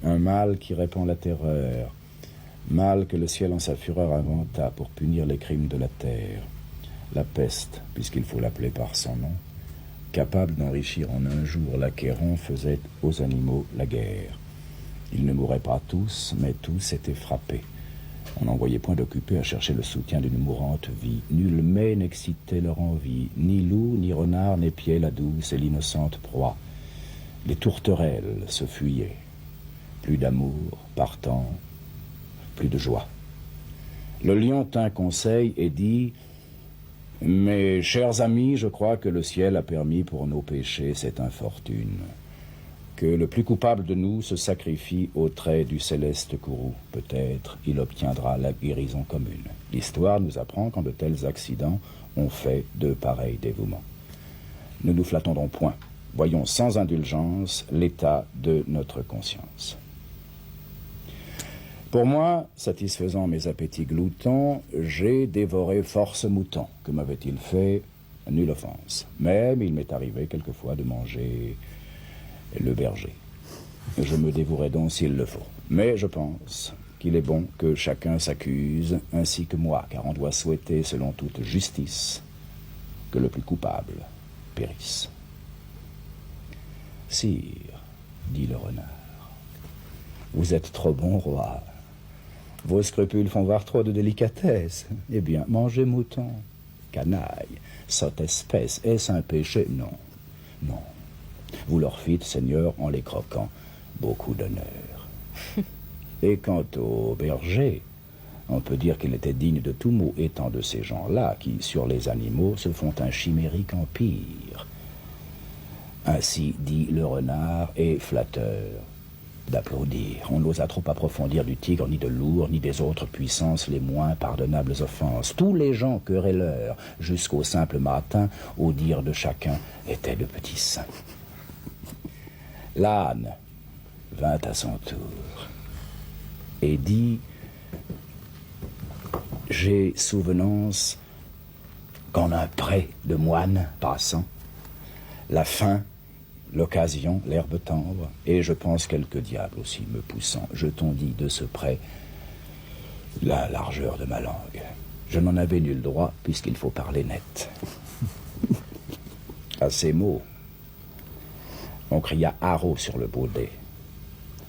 Un mal qui répand la terreur, mal que le ciel en sa fureur inventa pour punir les crimes de la terre. La peste, puisqu'il faut l'appeler par son nom, capable d'enrichir en un jour l'acquérant, faisait aux animaux la guerre. Ils ne mouraient pas tous, mais tous étaient frappés. On n'en voyait point d'occupés à chercher le soutien d'une mourante vie. Nul mets n'excitait leur envie, ni loup, ni renard n'épiait la douce et l'innocente proie. Les tourterelles se fuyaient. Plus d'amour, partant, plus de joie. Le lion tint conseil et dit « Mes chers amis, je crois que le ciel a permis pour nos péchés cette infortune. Que le plus coupable de nous se sacrifie au trait du céleste courroux. Peut-être il obtiendra la guérison commune. L'histoire nous apprend qu'en de tels accidents, on fait de pareils dévouements. Ne nous flattons donc point. Voyons sans indulgence l'état de notre conscience. » Pour moi, satisfaisant mes appétits gloutons, j'ai dévoré force moutons. Que m'avait-il fait? Nulle offense. Même il m'est arrivé quelquefois de manger le berger. Je me dévouerai donc s'il le faut. Mais je pense qu'il est bon que chacun s'accuse, ainsi que moi, car on doit souhaiter, selon toute justice, que le plus coupable périsse. « Sire, dit le renard, vous êtes trop bon roi. Vos scrupules font voir trop de délicatesse. Eh bien, mangez mouton. Canaille, sotte espèce, est-ce un péché? Non, non. Vous leur fîtes, Seigneur, en les croquant, beaucoup d'honneur. Et quant au berger, on peut dire qu'il était digne de tout mot, étant de ces gens-là qui, sur les animaux, se font un chimérique empire. Ainsi dit le renard et flatteur d'applaudir. On n'osa trop approfondir du tigre, ni de l'ours, ni des autres puissances les moins pardonnables offenses. Tous les gens querelleurs, jusqu'au simple matin, au dire de chacun, étaient de petits saints. L'âne vint à son tour et dit « J'ai souvenance qu'en un pré de moines passant, la faim, l'occasion, l'herbe tendre, et je pense quelques diables aussi me poussant, je tondis de ce près la largeur de ma langue. Je n'en avais nul droit, puisqu'il faut parler net. » À ces mots, on cria haro sur le baudet.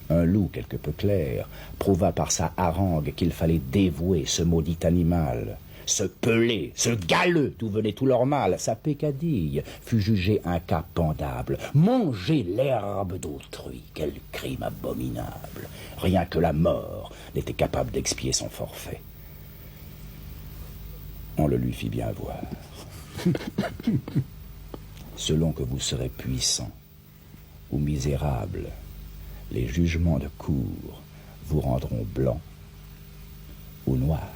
Un loup quelque peu clair prouva par sa harangue qu'il fallait dévouer ce maudit animal. Ce pelé, ce galeux d'où venait tout leur mal, sa pécadille fut jugée un cas pendable. Manger l'herbe d'autrui, quel crime abominable. Rien que la mort n'était capable d'expier son forfait. On le lui fit bien voir. Selon que vous serez puissant ou misérable, les jugements de cour vous rendront blanc ou noir.